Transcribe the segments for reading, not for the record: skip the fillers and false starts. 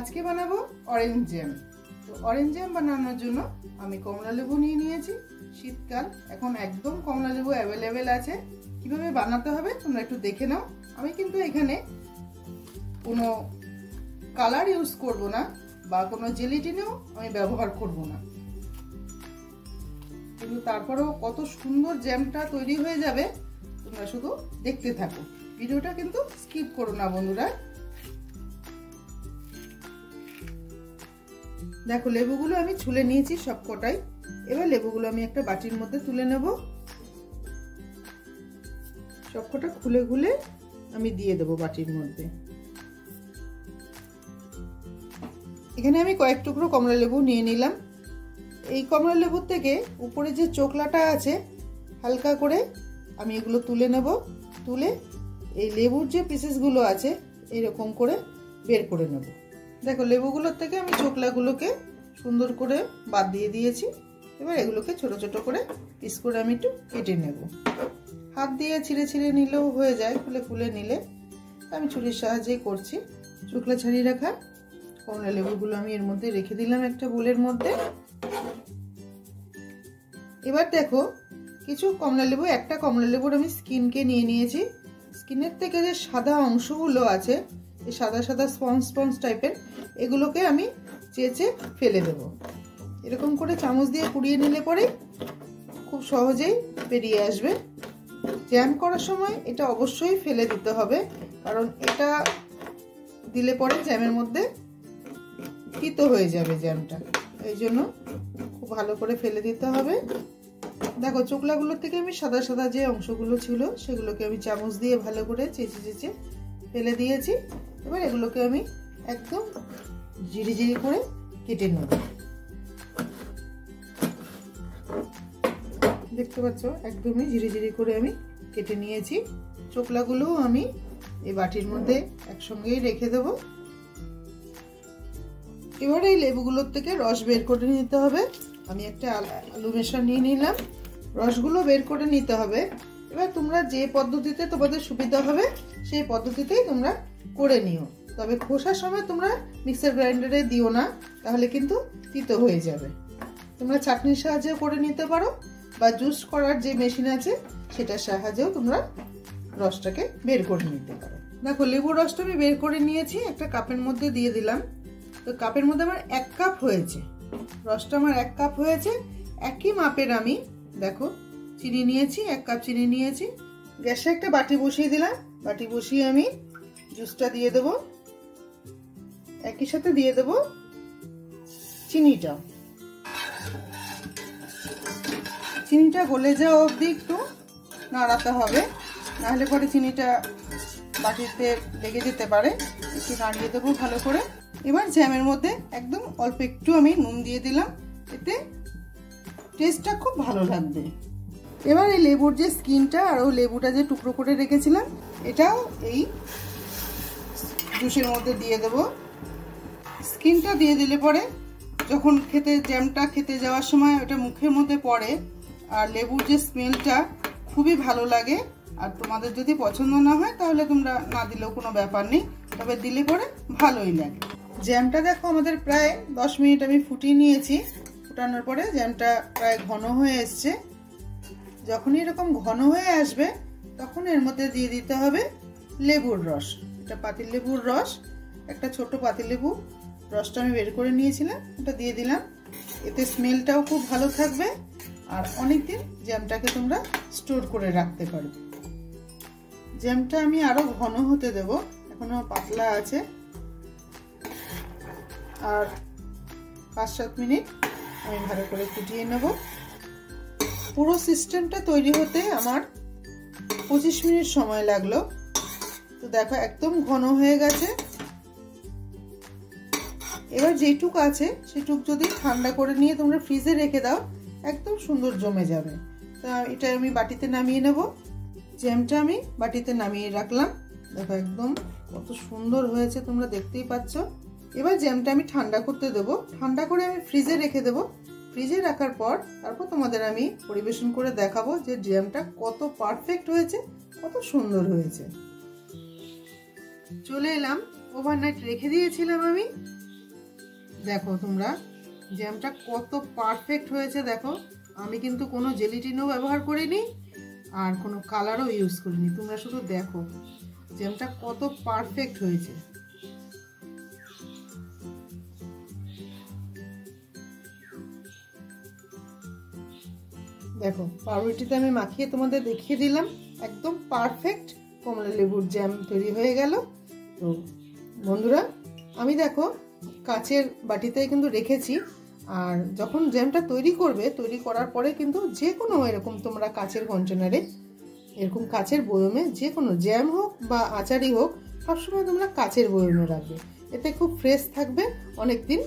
আজকে বানাবো orange jam. তো অরেঞ্জ জ্যাম বানানোর জন্য আমি কমলা লেবু নিয়ে নিয়েছি। শীতকাল, এখন একদম কমলা লেবু অ্যাভেলেবেল আছে। কিভাবে বানাতে হবে তোমরা একটু দেখে নাও। আমি কিন্তু এখানে কোনো কালার ইউজ করব না বা কোনো জেলিটিনও আমি ব্যবহার করব না, কিন্তু তারপরেও কত সুন্দর জ্যামটা তৈরি হয়ে যাবে। তোমরা শুধু দেখতে থাকো, ভিডিওটা কিন্তু স্কিপ করো না বন্ধুরা। দেখো লেবুগুলো আমি ছুলে নিয়েছি সবকটাই। এবার লেবুগুলো আমি একটা বাটির মধ্যে তুলে নেব। সবকটা খুলে খুলে আমি দিয়ে দেবো বাটির মধ্যে। এখানে আমি কয়েক টুকরো কমলা লেবু নিয়ে নিলাম। এই কমলা লেবুর থেকে উপরে যে চোকলাটা আছে হালকা করে আমি এগুলো তুলে নেব। তুলে এই লেবুর যে পিসেসগুলো আছে এরকম করে বের করে নেব। দেখো লেবুগুলোর থেকে আমি চোকলাগুলোকে সুন্দর করে বাদ দিয়ে দিয়েছি। এবার এগুলোকে ছোট ছোট করে পিস করে আমি একটু কেটে নেব। হাত দিয়ে ছিঁড়ে ছিঁড়ে নিলেও হয়ে যায়, খুলে খুলে নিলে। আমি ছুরির সাহায্যেই করছি। চোকলা ছাড়িয়ে রাখা কমলা লেবুগুলো আমি এর মধ্যে রেখে দিলাম একটা বোলের মধ্যে। এবার দেখো কিছু কমলা লেবু, একটা কমলা লেবুর আমি স্কিনকে নিয়ে নিয়েছি। স্কিনের থেকে যে সাদা অংশগুলো আছে, এই সাদা সাদা স্পঞ্জ স্পঞ্জ টাইপের, এগুলোকে আমি চেঁচে ফেলে দেব। এরকম করে চামচ দিয়ে কুড়িয়ে নিলে পরে খুব সহজেই বেরিয়ে আসবে। জ্যাম করার সময় এটা অবশ্যই ফেলে দিতে হবে, কারণ এটা দিলে পরে জ্যামের মধ্যে তিতো হয়ে যাবে জ্যামটা। এই জন্য খুব ভালো করে ফেলে দিতে হবে। দেখো চোকলাগুলোর থেকে আমি সাদা সাদা যে অংশগুলো ছিল সেগুলোকে আমি চামচ দিয়ে ভালো করে চেঁচে চেঁচে ফেলে দিয়েছি। এবার এগুলোকে আমি একদম ঝিরি ঝিরি করে কেটে নেব। দেখতে পাচ্ছ একদমই ঝিরি ঝিরি করে আমি কেটে নিয়েছি। চোকলাগুলো আমি এই বাটির মধ্যে একসঙ্গেই রেখে দেব। এবার এই লেবুগুলোর থেকে রস বের করে নিতে হবে। আমি একটা আলু মেশা নিয়ে নিলাম। রসগুলো বের করে নিতে হবে। এবার তোমরা যে পদ্ধতিতে তোমাদের সুবিধা হবে সেই পদ্ধতিতেই তোমরা করে নিও। তবে খোসার সময় তোমরা মিক্সার গ্রাইন্ডারে দিও না, তাহলে কিন্তু তিতো হয়ে যাবে। তোমরা চাটনির সাহায্যেও করে নিতে পারো বা জুস করার যে মেশিন আছে সেটার সাহায্যেও তোমরা রসটাকে বের করে নিতে পারো। দেখো লেবুর রসটা আমি বের করে নিয়েছি, একটা কাপের মধ্যে দিয়ে দিলাম। তো কাপের মধ্যে আমার 1 কাপ হয়েছে, রসটা আমার 1 কাপ হয়েছে। একই মাপের আমি দেখো চিনি নিয়েছি, 1 কাপ চিনি নিয়েছি। গ্যাসে একটা বাটি বসিয়ে দিলাম। বাটি বসিয়ে আমি জুসটা দিয়ে দেবো। একই সাথে দিয়ে দেবো চিনিটা। চিনিটা গলে যাওয়া অবধি একটু নাড়াতে হবে, নাহলে পরে চিনিটা বাটিতে লেগে যেতে পারে। একটু নাড়িয়ে দেবো ভালো করে। এবার জ্যামের মধ্যে একদম অল্প একটু আমি নুন দিয়ে দিলাম, এতে টেস্টটা খুব ভালো লাগবে। এবার এই লেবুর যে স্কিনটা আর ওই লেবুটা যে টুকরো করে রেখেছিলাম এটাও এই জুসের মধ্যে দিয়ে দেব। স্কিনটা দিয়ে দিলে পরে যখন জ্যামটা খেতে যাওয়ার সময় ওটা মুখের মধ্যে পড়ে আর লেবুর যে স্মেলটা খুবই ভালো লাগে। আর তোমাদের যদি পছন্দ না হয় তাহলে তোমরা না দিলেও কোনো ব্যাপার নেই, তবে দিলে পরে ভালোই লাগে। জ্যামটা দেখো আমাদের প্রায় 10 মিনিট আমি ফুটিয়ে নিয়েছি। ফুটানোর পরে জ্যামটা প্রায় ঘন হয়ে এসছে। যখনই এরকম ঘন হয়ে আসবে তখন এর মধ্যে দিয়ে দিতে হবে লেবুর রস। এটা পাতিলেবুর রস, একটা ছোট পাতিলেবু রসটা আমি বের করে নিয়েছিলাম, এটা দিয়ে দিলাম। এতে স্মেলটাও খুব ভালো থাকবে আর অনেকদিন জ্যামটাকে তোমরা স্টোর করে রাখতে পারবে। জ্যামটা আমি আরো ঘন হতে দেব, এখনো পাতলা আছে। আর 5-7 মিনিট আমি ভালো করে ফুটিয়ে নেব। পুরো সিস্টেমটা তৈরি হতে আমার 25 মিনিট সময় লাগলো। তো দেখো একদম ঘন হয়ে গেছে। এবার যেটুক আছে সেটুক যদি ঠান্ডা করে নিয়ে তোমরা ফ্রিজে রেখে দাও একদম সুন্দর জমে যাবে। তা এটা আমি বাটিতে নামিয়ে নেব। জ্যামটা আমি বাটিতে নামিয়ে রাখলাম। দেখো একদম কত সুন্দর হয়েছে, তোমরা দেখতেই পাচ্ছ। এবার জ্যামটা আমি ঠান্ডা করতে দেবো। ঠান্ডা করে আমি ফ্রিজে রেখে দেবো। ফ্রিজে রাখার পর তারপর তোমাদের আমি পরিবেশন করে দেখাবো যে জ্যামটা কত পারফেক্ট হয়েছে, কত সুন্দর হয়েছে। চলে এলাম, ওভারনাইট রেখে দিয়েছিলাম আমি। দেখো তোমরা জ্যামটা কত পারফেক্ট হয়েছে। দেখো আমি কিন্তু কোনো জেলিটিনও ব্যবহার করিনি আর কোনো কালারও ইউজ করিনি। তোমরা শুধু দেখো জ্যামটা কত পারফেক্ট হয়েছে। দেখো পাউরুটিতে আমি মাখিয়ে তোমাদের দেখিয়ে দিলাম, একদম পারফেক্ট কমলা লেবুর জ্যাম তৈরি হয়ে গেল। তো বন্ধুরা আমি দেখো কাচের বাটিতে কিন্তু রেখেছি, আর যখন জ্যামটা তৈরি করবে, তৈরি করার পরে কিন্তু যে কোনো এরকম তোমরা কাচের কন্টেনারে, এরকম কাচের বয়মে যে কোনো জ্যাম হোক বা আচারই হোক সবসময় তোমরা কাচের বয়মে রাখবে, এতে খুব ফ্রেশ থাকবে, অনেক দিন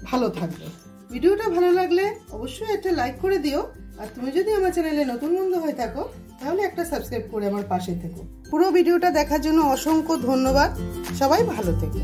ভালো থাকবে। ভিডিওটা ভালো লাগলে অবশ্যই একটা লাইক করে দিও, আর তুমি যদি আমার চ্যানেলে নতুন বন্ধু হয়ে থাকো তাহলে একটা সাবস্ক্রাইব করে আমার পাশে থেকো। পুরো ভিডিওটা দেখার জন্য অসংখ্য ধন্যবাদ। সবাই ভালো থেকো।